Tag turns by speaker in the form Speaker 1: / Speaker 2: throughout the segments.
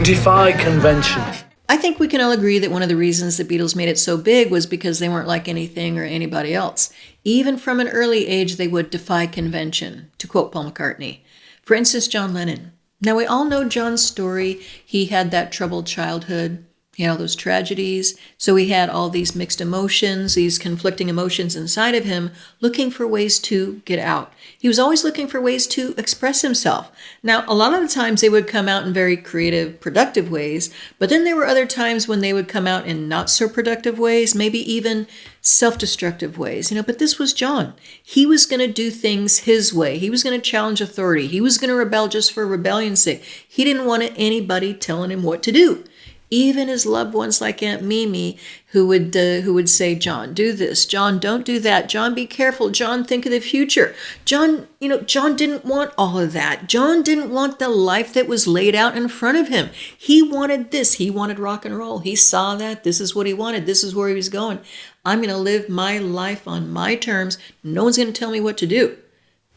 Speaker 1: Defy convention.
Speaker 2: I think we can all agree that one of the reasons the Beatles made it so big was because they weren't like anything or anybody else. Even from an early age, they would defy convention, to quote Paul McCartney. For instance, John Lennon. Now, we all know John's story. He had that troubled childhood. He had all those tragedies. So he had all these mixed emotions, these conflicting emotions inside of him, looking for ways to get out. He was always looking for ways to express himself. Now, a lot of the times they would come out in very creative, productive ways, but then there were other times when they would come out in not so productive ways, maybe even self-destructive ways. But this was John. He was going to do things his way. He was going to challenge authority. He was going to rebel just for rebellion's sake. He didn't want anybody telling him what to do. Even his loved ones like Aunt Mimi, who would say, John, do this. John, don't do that. John, be careful. John, think of the future. John didn't want all of that. John didn't want the life that was laid out in front of him. He wanted this. He wanted rock and roll. He saw that. This is what he wanted. This is where he was going. I'm going to live my life on my terms. No one's going to tell me what to do.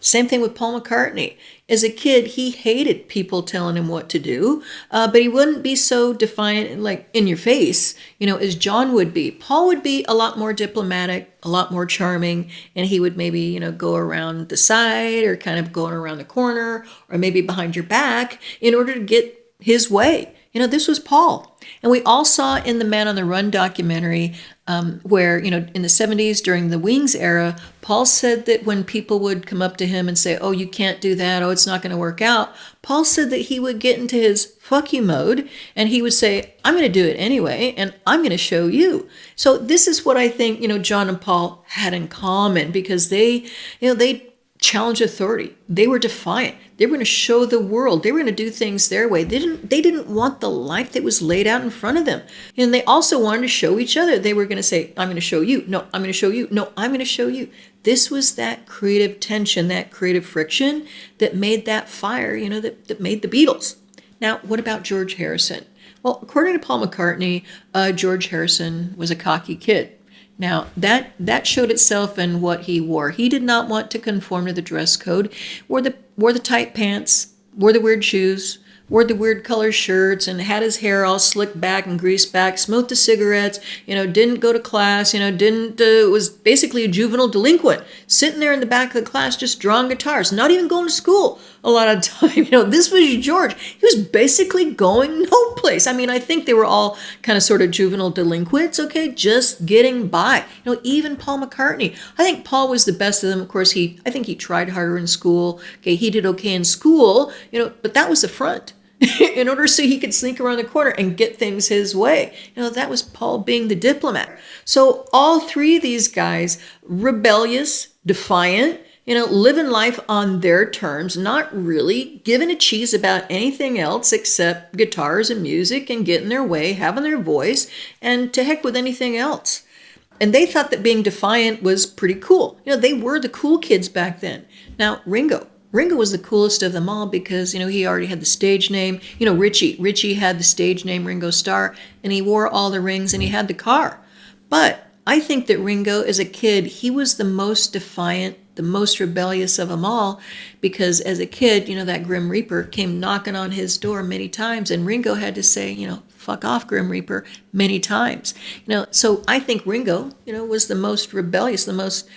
Speaker 2: Same thing with Paul McCartney. As a kid, he hated people telling him what to do, but he wouldn't be so defiant, like in your face, as John would be. Paul would be a lot more diplomatic, a lot more charming, and he would maybe, go around the side or kind of going around the corner or maybe behind your back in order to get his way. This was Paul. And we all saw in the Man on the Run documentary where, in the 70s during the Wings era, Paul said that when people would come up to him and say, oh, you can't do that, oh, it's not going to work out, Paul said that he would get into his fuck you mode and he would say, I'm going to do it anyway, and I'm going to show you. So this is what I think, John and Paul had in common, because they challenged authority. They were defiant. They were going to show the world. They were going to do things their way. They didn't want the life that was laid out in front of them. And they also wanted to show each other. They were going to say, I'm going to show you. No, I'm going to show you. No, I'm going to show you. This was that creative tension, that creative friction that made that fire, that made the Beatles. Now, what about George Harrison? Well, according to Paul McCartney, George Harrison was a cocky kid. Now, that showed itself in what he wore. He did not want to conform to the dress code, wore the tight pants, wore the weird shoes, wore the weird color shirts, and had his hair all slicked back and greased back, smoked the cigarettes, didn't go to class, was basically a juvenile delinquent, sitting there in the back of the class just drawing guitars, not even going to school a lot of time. This was George. He was basically going no place. I think they were all kind of sort of juvenile delinquents, okay, just getting by. Even Paul McCartney. I think Paul was the best of them. Of course, I think he tried harder in school. Okay, he did okay in school, but that was the front. In order so he could sneak around the corner and get things his way. That was Paul being the diplomat. So all three of these guys, rebellious, defiant, living life on their terms, not really giving a cheese about anything else except guitars and music and getting their way, having their voice, and to heck with anything else. And they thought that being defiant was pretty cool. They were the cool kids back then. Now, Ringo was the coolest of them all because, he already had the stage name. Richie had the stage name Ringo Starr, and he wore all the rings and he had the car. But I think that Ringo, as a kid, he was the most defiant, the most rebellious of them all, because as a kid, that Grim Reaper came knocking on his door many times, and Ringo had to say, fuck off, Grim Reaper, many times. So I think Ringo, was the most rebellious, the most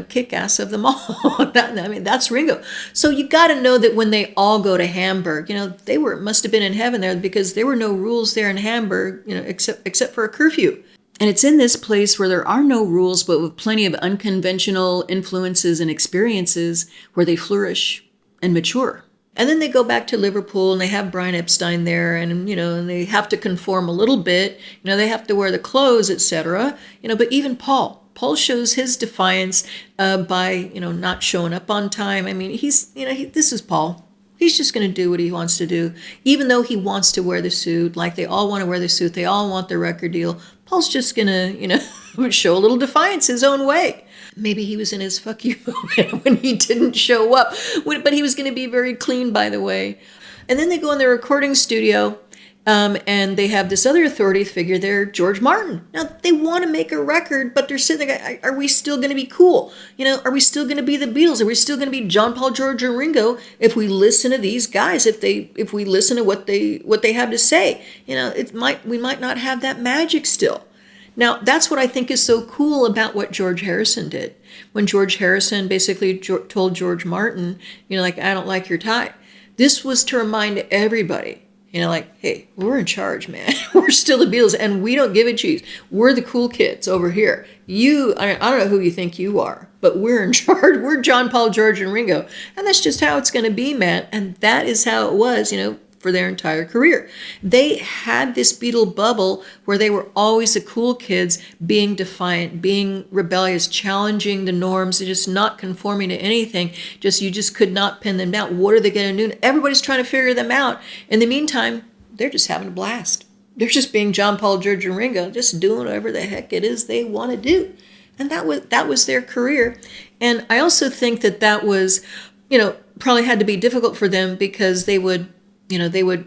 Speaker 2: kick-ass of them all. That's Ringo. So you got to know that when they all go to Hamburg, they must have been in heaven there, because there were no rules there in Hamburg, except for a curfew. And it's in this place where there are no rules, but with plenty of unconventional influences and experiences where they flourish and mature. And then they go back to Liverpool and they have Brian Epstein there, and and they have to conform a little bit. They have to wear the clothes, etc. But even Paul shows his defiance by not showing up on time. This is Paul. He's just going to do what he wants to do, even though he wants to wear the suit. Like they all want to wear the suit, they all want the record deal. Paul's just going to show a little defiance his own way. Maybe he was in his fuck you moment when he didn't show up, but he was going to be very clean, by the way. And then they go in the recording studio, And they have this other authority figure there, George Martin. Now, they want to make a record, but they're sitting there, are we still going to be cool? Are we still going to be the Beatles? Are we still going to be John, Paul, George, and Ringo if we listen to these guys, if we listen to what they have to say? We might not have that magic still. Now, that's what I think is so cool about what George Harrison did. When George Harrison basically told George Martin, I don't like your tie. This was to remind everybody, hey, we're in charge, man. We're still the Beatles, and we don't give a cheese. We're the cool kids over here. I don't know who you think you are, but we're in charge. We're John, Paul, George, and Ringo. And that's just how it's going to be, man. And that is how it was, for their entire career. They had this Beatle bubble where they were always the cool kids, being defiant, being rebellious, challenging the norms, and just not conforming to anything. You just could not pin them down. What are they going to do? Everybody's trying to figure them out. In the meantime, they're just having a blast. They're just being John, Paul, George, and Ringo, just doing whatever the heck it is they want to do. And that was their career. And I also think that was, probably had to be difficult for them because they would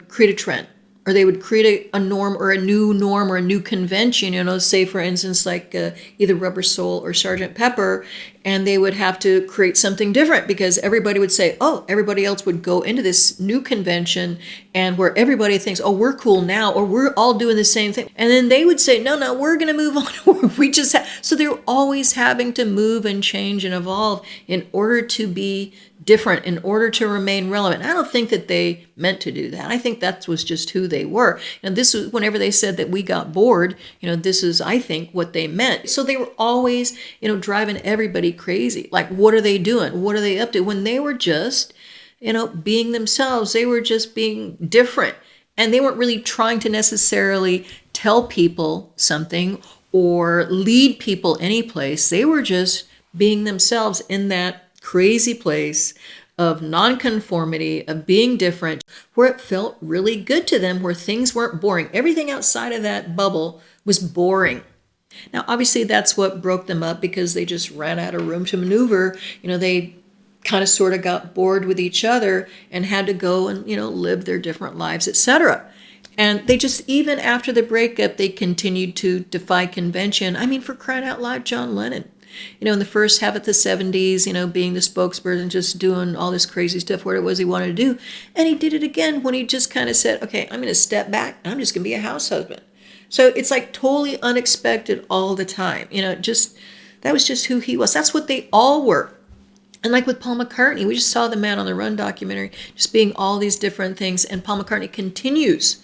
Speaker 2: create a trend, or they would create a norm or a new convention, say for instance, like either Rubber Soul or Sgt. Pepper, and they would have to create something different because everybody would say, oh, everybody else would go into this new convention and where everybody thinks, oh, we're cool now, or we're all doing the same thing. And then they would say, no, we're going to move on. So they're always having to move and change and evolve in order to be different, in order to remain relevant. I don't think that they meant to do that. I think that was just who they were. And this was, whenever they said that we got bored, this is, I think, what they meant. So they were always, driving everybody crazy. Like, what are they doing? What are they up to? When they were just, being themselves, they were just being different. And they weren't really trying to necessarily tell people something or lead people any place. They were just being themselves in that crazy place of nonconformity, of being different, where it felt really good to them, where things weren't boring. Everything outside of that bubble was boring. Now, obviously, that's what broke them up because they just ran out of room to maneuver. They kind of sort of got bored with each other and had to go and, live their different lives, etc. And they just, even after the breakup, they continued to defy convention. I mean, for crying out loud, John Lennon. In the first half of the 70s, being the spokesperson, just doing all this crazy stuff, what it was he wanted to do. And he did it again when he just kind of said, okay, I'm going to step back and I'm just going to be a house husband. So it's like totally unexpected all the time. That was just who he was. That's what they all were. And like with Paul McCartney, we just saw the Man on the Run documentary, just being all these different things. And Paul McCartney continues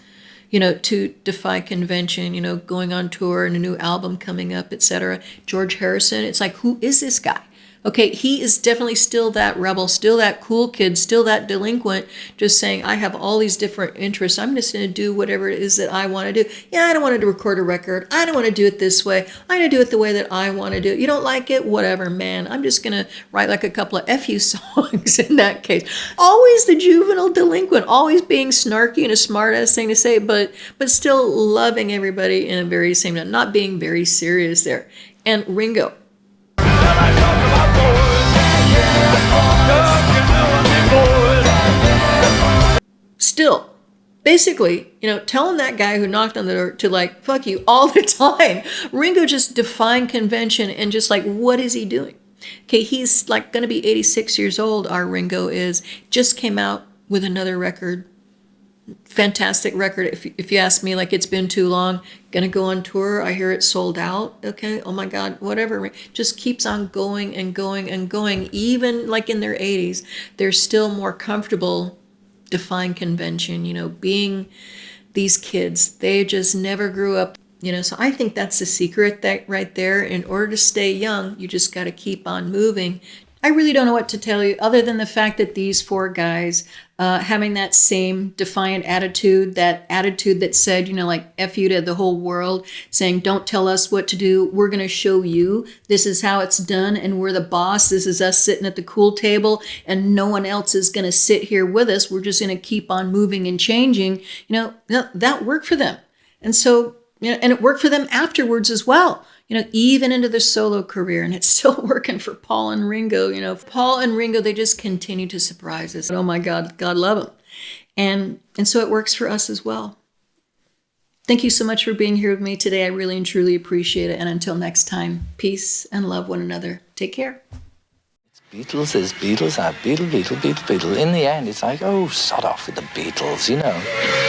Speaker 2: to defy convention, going on tour and a new album coming up, etc. George Harrison, it's like, who is this guy? Okay, he is definitely still that rebel, still that cool kid, still that delinquent, just saying, I have all these different interests. I'm just going to do whatever it is that I want to do. Yeah, I don't want to record a record. I don't want to do it this way. I'm going to do it the way that I want to do it. You don't like it? Whatever, man. I'm just going to write like a couple of FU songs in that case. Always the juvenile delinquent, always being snarky and a smart-ass thing to say, but still loving everybody in a very same, not being very serious there. And Ringo. Still, basically, telling that guy who knocked on the door to like, fuck you all the time. Ringo just defying convention and just like, what is he doing? Okay, he's like going to be 86 years old, our Ringo is. Just came out with another record. Fantastic record. If you ask me, like, it's been too long, gonna go on tour, I hear it's sold out. Okay, oh my God, whatever. Just keeps on going and going and going. Even like in their 80s, they're still more comfortable defying convention, being these kids. They just never grew up, so I think that's the secret that right there. In order to stay young, you just got to keep on moving. I really don't know what to tell you other than the fact that these four guys having that same defiant attitude, that attitude that said, like F you to the whole world, saying, don't tell us what to do. We're going to show you. This is how it's done. And we're the boss. This is us sitting at the cool table and no one else is going to sit here with us. We're just going to keep on moving and changing. That worked for them. And so, and it worked for them afterwards as well. Even into their solo career, and it's still working for Paul and Ringo. Paul and Ringo, they just continue to surprise us. Oh my God, God love them. And so it works for us as well. Thank you so much for being here with me today. I really and truly appreciate it. And until next time, peace and love one another. Take care.
Speaker 3: Beatles is Beatles, Beatle. In the end, it's like, oh, sod off with the Beatles, you know.